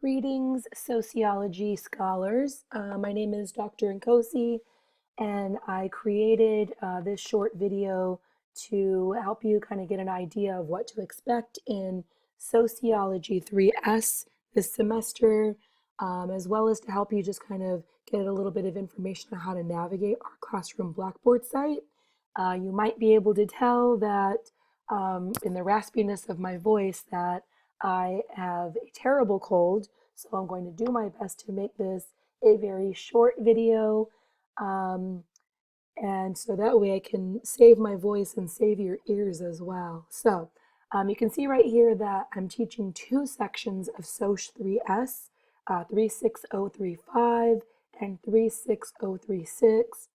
Greetings, sociology scholars. My name is Dr. Nkosi, and I created this short video to help you kind of get an idea of what to expect in Sociology 3S this semester, as well as to help you just kind of get a little bit of information on how to navigate our classroom Blackboard site. You might be able to tell that in the raspiness of my voice that I have a terrible cold, so I'm going to do my best to make this a very short video, um, and so that way I can save my voice and save your ears as well. So you can see right here that I'm teaching two sections of SOC 3S, 36035 and 36036.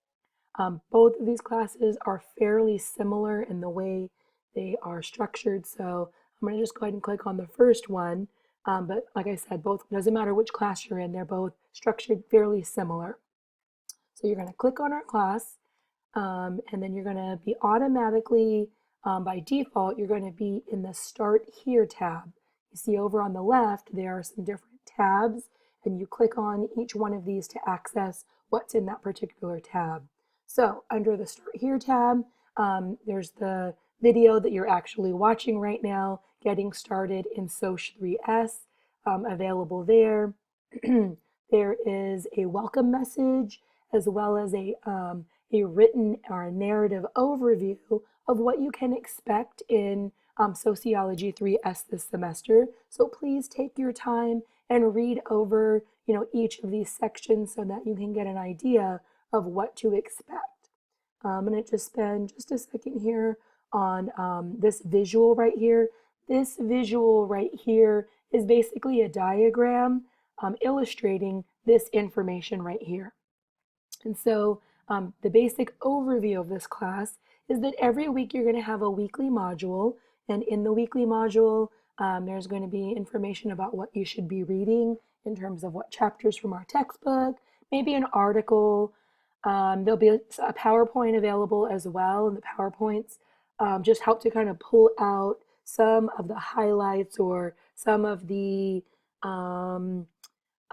Both of these classes are fairly similar in the way they are structured, so I'm going to just go ahead and click on the first one. But like I said, both doesn't matter which class you're in, they're both structured fairly similar. So you're going to click on our class, and then you're going to be automatically, by default, you're going to be in the Start Here tab. You see over on the left, there are some different tabs, and you click on each one of these to access what's in that particular tab. So under the Start Here tab, there's the video that you're actually watching right now, Getting Started in SOC 3S, available there. There is a welcome message as well as a written or a narrative overview of what you can expect in Sociology 3S this semester. So please take your time and read over, each of these sections so that you can get an idea of what to expect. I'm going to just spend just a second here on this visual right here. This visual right here is basically a diagram illustrating this information right here. And so the basic overview of this class is that every week you're going to have a weekly module, and in the weekly module there's going to be information about what you should be reading in terms of what chapters from our textbook, maybe an article. There'll be a PowerPoint available as well, and the PowerPoints just help to kind of pull out some of the highlights or some of the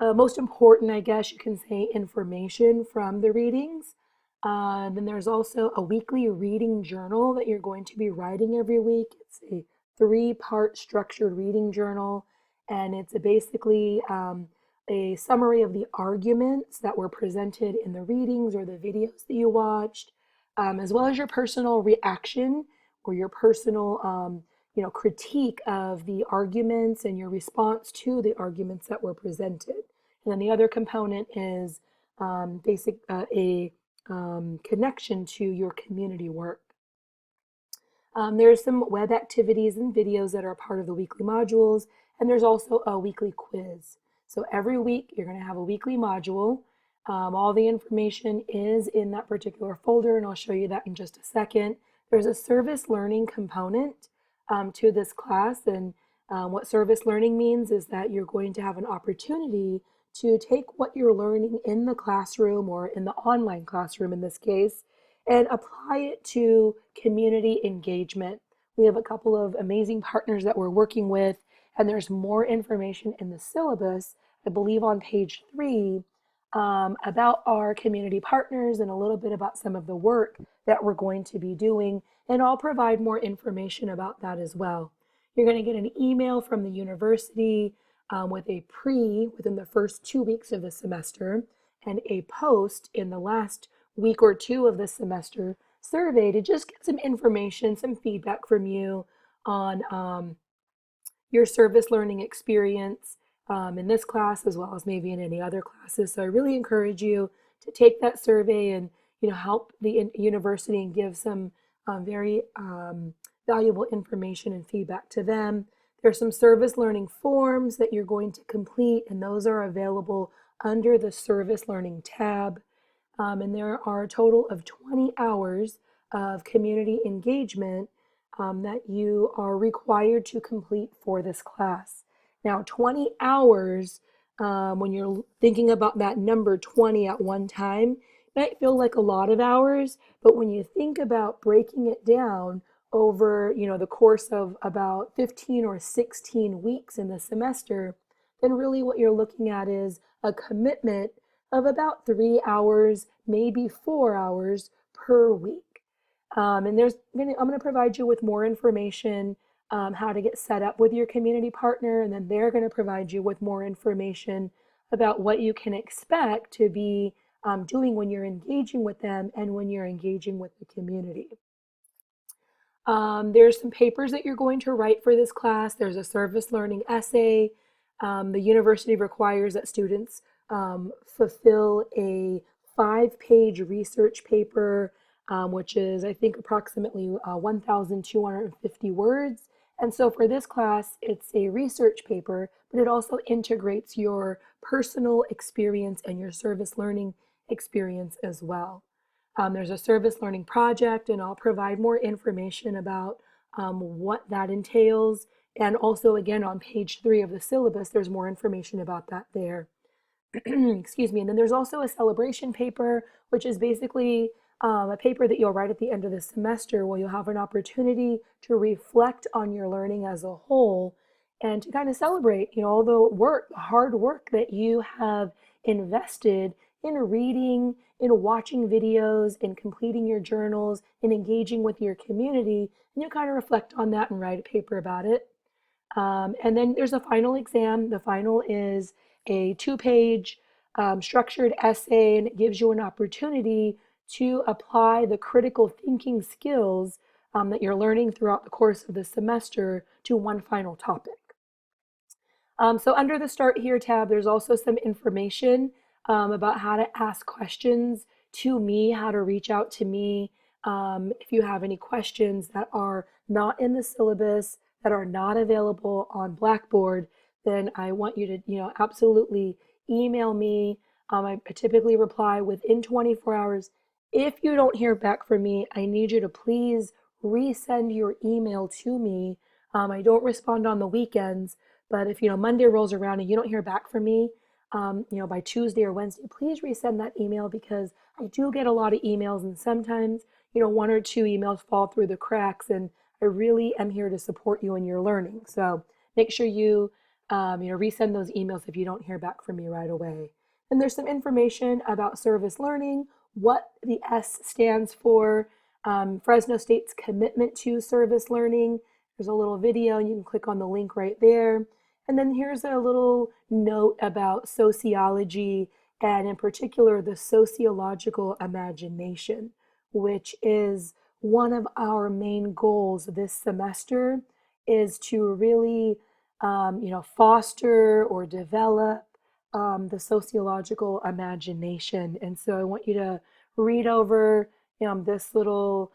most important, I guess you can say, information from the readings. Then there's also a weekly reading journal that you're going to be writing every week. It's a 3-part structured reading journal, and it's basically a summary of the arguments that were presented in the readings or the videos that you watched, as well as your personal reaction or your personal critique of the arguments and your response to the arguments that were presented. And then the other component is a connection to your community work. There's some web activities and videos that are part of the weekly modules, and there's also a weekly quiz. So every week you're going to have a weekly module. All the information is in that particular folder, and I'll show you that in just a second. There's a service learning component to this class, and what service learning means is that you're going to have an opportunity to take what you're learning in the classroom or in the online classroom in this case and apply it to community engagement. We have a couple of amazing partners that we're working with, and there's more information in the syllabus, I believe on page 3, about our community partners and a little bit about some of the work that we're going to be doing, and I'll provide more information about that as well. You're going to get an email from the university with a within the first 2 weeks of the semester, and a post in the last week or 2 of the semester survey to just get some information, some feedback from you on your service learning experience in this class as well as maybe in any other classes. So I really encourage you to take that survey and help the university and give some very valuable information and feedback to them. There's some service learning forms that you're going to complete, and those are available under the service learning tab. And there are a total of 20 hours of community engagement that you are required to complete for this class. Now, 20 hours, when you're thinking about that number 20 at one time, might feel like a lot of hours, but when you think about breaking it down over the course of about 15 or 16 weeks in the semester, then really what you're looking at is a commitment of about 3 hours, maybe 4 hours per week. And I'm going to provide you with more information, how to get set up with your community partner, and then they're going to provide you with more information about what you can expect to be doing when you're engaging with them and when you're engaging with the community. There's some papers that you're going to write for this class. There's a service learning essay. The university requires that students fulfill a 5-page research paper, which is, I think, approximately 1,250 words. And so for this class, it's a research paper, but it also integrates your personal experience and your service learning experience as well. There's a service learning project, and I'll provide more information about what that entails. And also, again, on page 3 of the syllabus, there's more information about that there. Excuse me. And then there's also a celebration paper, which is basically a paper that you'll write at the end of the semester where you'll have an opportunity to reflect on your learning as a whole and to kind of celebrate, all the hard work that you have invested in reading, in watching videos, in completing your journals, in engaging with your community, and you kind of reflect on that and write a paper about it. And then there's a final exam. The final is a 2-page structured essay, and it gives you an opportunity to apply the critical thinking skills that you're learning throughout the course of the semester to one final topic. So under the Start Here tab, there's also some information about how to ask questions to me, how to reach out to me. If you have any questions that are not in the syllabus, that are not available on Blackboard, then I want you to, absolutely email me. I typically reply within 24 hours. If you don't hear back from me, I need you to please resend your email to me. I don't respond on the weekends, but if, Monday rolls around and you don't hear back from me, by Tuesday or Wednesday, please resend that email because I do get a lot of emails and sometimes, 1 or 2 emails fall through the cracks, and I really am here to support you in your learning. So make sure you, resend those emails if you don't hear back from me right away. And there's some information about service learning, what the S stands for, Fresno State's commitment to service learning. There's a little video and you can click on the link right there. And then here's a little note about sociology and in particular the sociological imagination, which is one of our main goals this semester is to really, foster or develop the sociological imagination. And so I want you to read over this little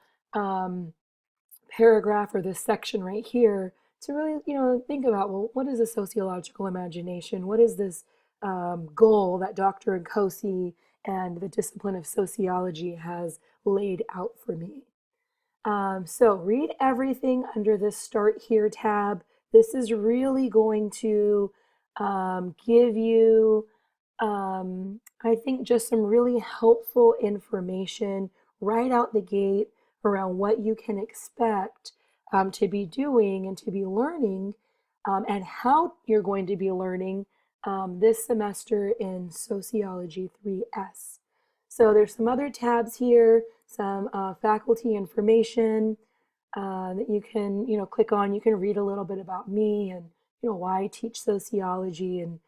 paragraph or this section right here to really, think about, well, what is a sociological imagination? What is this goal that Dr. Nkosi and the discipline of sociology has laid out for me? So read everything under this Start Here tab. This is really going to give you, I think, just some really helpful information right out the gate around what you can expect to be doing and to be learning and how you're going to be learning this semester in Sociology 3S. So there's some other tabs here, some faculty information that you can, click on. You can read a little bit about me and, why I teach sociology. And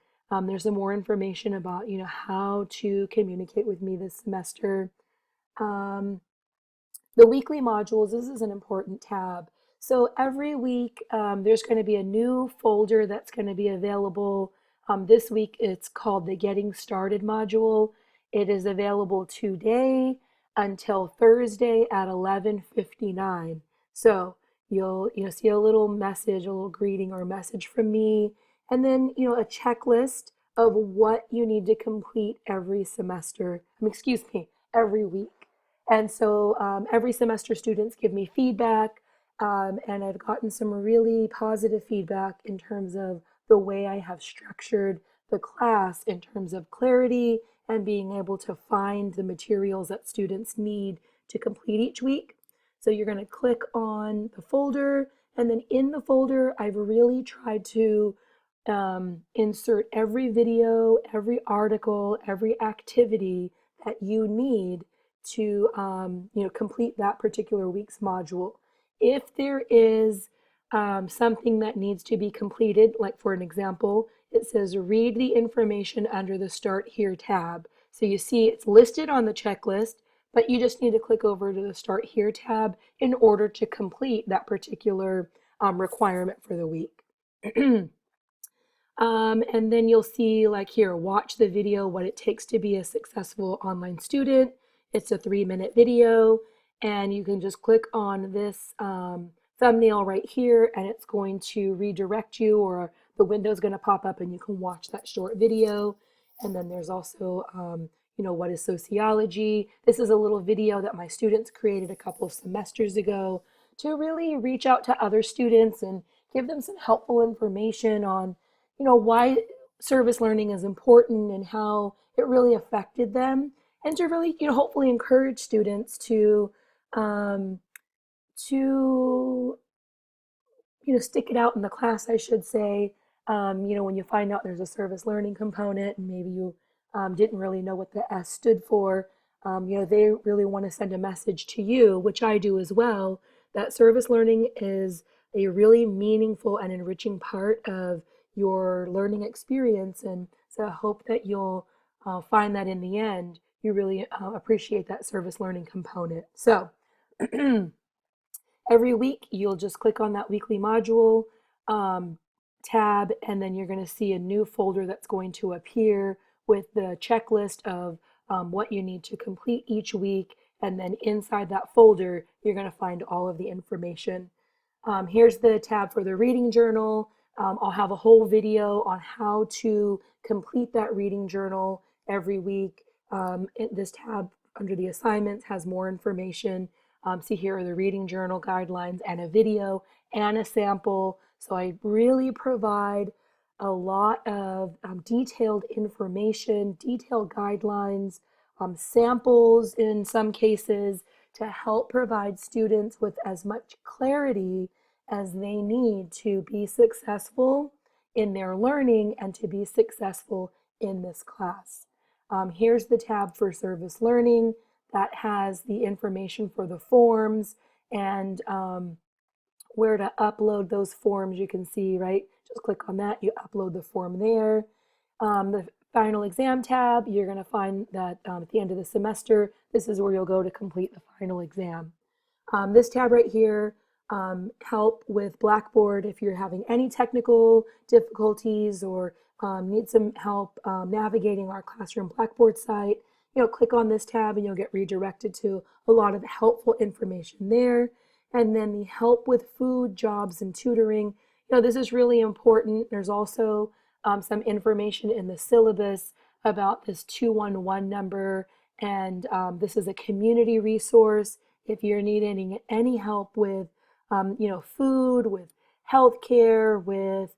there's some more information about, how to communicate with me this semester. The weekly modules, this is an important tab. So every week there's going to be a new folder that's going to be available. This week it's called the Getting Started module. It is available today until Thursday at 11:59. So you'll see a little message, a little greeting or a message from me, and then a checklist of what you need to complete every semester. Every week. And so every semester students give me feedback, and I've gotten some really positive feedback in terms of the way I have structured the class in terms of clarity and being able to find the materials that students need to complete each week. So you're going to click on the folder, and then in the folder, I've really tried to insert every video, every article, every activity that you need to complete that particular week's module. If there is something that needs to be completed, like for an example, it says read the information under the Start Here tab. So you see it's listed on the checklist, but you just need to click over to the Start Here tab in order to complete that particular requirement for the week. And then you'll see like here, watch the video, what it takes to be a successful online student. It's a 3-minute video, and you can just click on this thumbnail right here, and it's going to redirect you, or the window's going to pop up and you can watch that short video. And then there's also, what is sociology? This is a little video that my students created a couple of semesters ago to really reach out to other students and give them some helpful information on why service learning is important and how it really affected them, and to really, hopefully encourage students to stick it out in the class, I should say. When you find out there's a service learning component and maybe you didn't really know what the S stood for, they really want to send a message to you, which I do as well, that service learning is a really meaningful and enriching part of your learning experience. And so I hope that you'll find that in the end, you really appreciate that service learning component. So every week, you'll just click on that weekly module tab, and then you're going to see a new folder that's going to appear with the checklist of what you need to complete each week. And then inside that folder, you're going to find all of the information. Here's the tab for the reading journal. I'll have a whole video on how to complete that reading journal every week. This tab under the assignments has more information. See, here are the reading journal guidelines and a video and a sample. So I really provide a lot of detailed information, detailed guidelines, samples in some cases, to help provide students with as much clarity as they need to be successful in their learning and to be successful in this class. Here's the tab for service learning that has the information for the forms and where to upload those forms. You can see, right? Just click on that, you upload the form there. The final exam tab, you're going to find that at the end of the semester, this is where you'll go to complete the final exam. This tab right here, help with Blackboard if you're having any technical difficulties or need some help navigating our classroom Blackboard site. Click on this tab and you'll get redirected to a lot of helpful information there. And then the help with food, jobs, and tutoring. This is really important. There's also some information in the syllabus about this 211 number, and this is a community resource if you're needing any help with food, with healthcare, with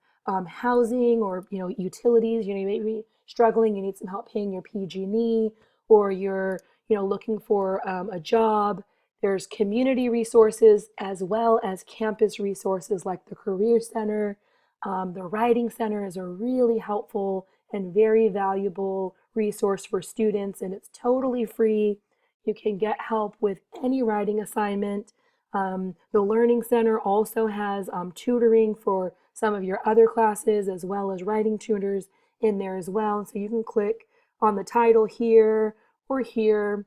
housing, or utilities. You may be struggling, you need some help paying your PG&E, or you're looking for a job. There's community resources as well as campus resources like the Career Center. The Writing Center is a really helpful and very valuable resource for students, and it's totally free. You can get help with any writing assignment. The Learning Center also has tutoring for some of your other classes, as well as writing tutors in there as well. So you can click on the title here or here,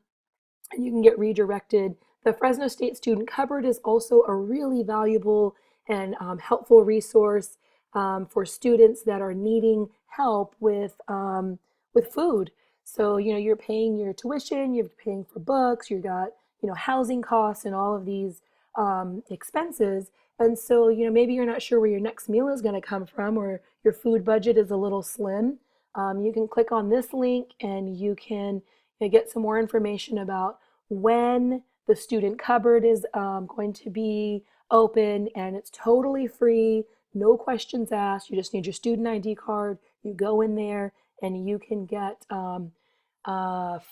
and you can get redirected. The Fresno State Student Cupboard is also a really valuable and helpful resource for students that are needing help with food. So you're paying your tuition, you're paying for books, you've got housing costs and all of these expenses. And so maybe you're not sure where your next meal is going to come from, or your food budget is a little slim. You can click on this link and you can get some more information about when the student cupboard is going to be open, and it's totally free, no questions asked. You just need your student ID card. You go in there and you can get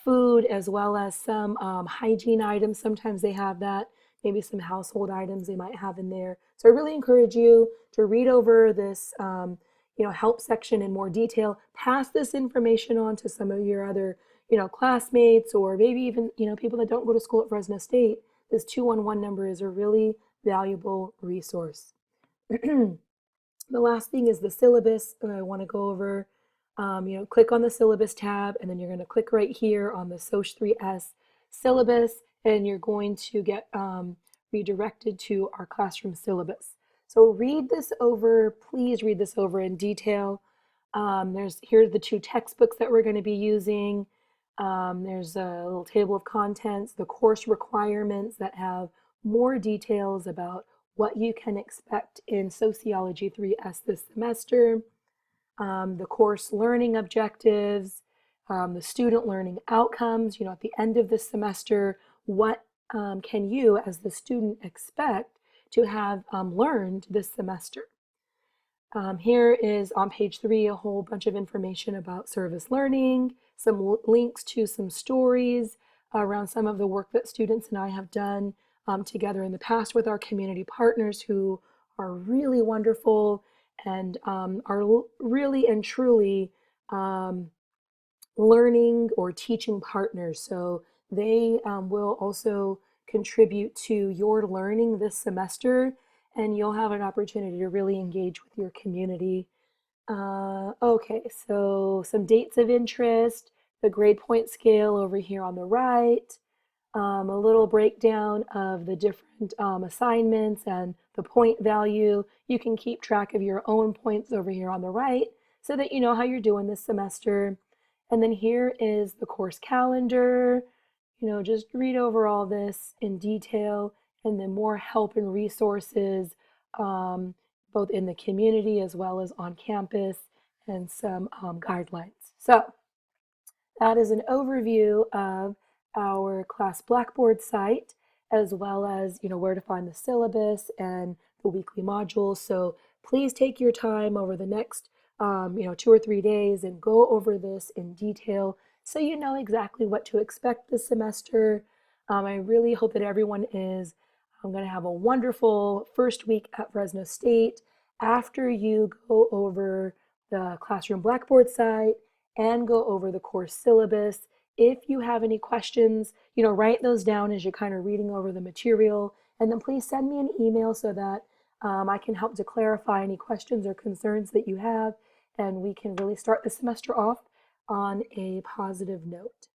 food as well as some hygiene items. Sometimes they have that, maybe some household items they might have in there. So I really encourage you to read over this help section in more detail. Pass this information on to some of your other, classmates, or maybe even, people that don't go to school at Fresno State. This 211 number is a really valuable resource. The last thing is the syllabus that I want to go over. Click on the syllabus tab, and then you're going to click right here on the SOC 3S syllabus, and you're going to get redirected to our classroom syllabus. So read this over, please read this over in detail. Here's the 2 textbooks that we're going to be using. There's a little table of contents, the course requirements that have more details about what you can expect in Sociology 3S this semester, the course learning objectives, the student learning outcomes. At the end of the semester, what can you as the student expect to have learned this semester? Here is on page 3 a whole bunch of information about service learning, some links to some stories around some of the work that students and I have done together in the past with our community partners, who are really wonderful and are really and truly learning or teaching partners. So they will also contribute to your learning this semester, and you'll have an opportunity to really engage with your community. Okay, so some dates of interest, the grade point scale over here on the right, a little breakdown of the different assignments and the point value. You can keep track of your own points over here on the right so that you know how you're doing this semester. And then here is the course calendar. Just read over all this in detail, and then more help and resources, both in the community as well as on campus, and some guidelines. So that is an overview of our class Blackboard site, as well as where to find the syllabus and the weekly modules. So please take your time over the next 2 or 3 days and go over this in detail so you know exactly what to expect this semester. I really hope that everyone is going to have a wonderful first week at Fresno State after you go over the classroom Blackboard site and go over the course syllabus. If you have any questions, write those down as you're kind of reading over the material, and then please send me an email so that I can help to clarify any questions or concerns that you have, and we can really start the semester off on a positive note.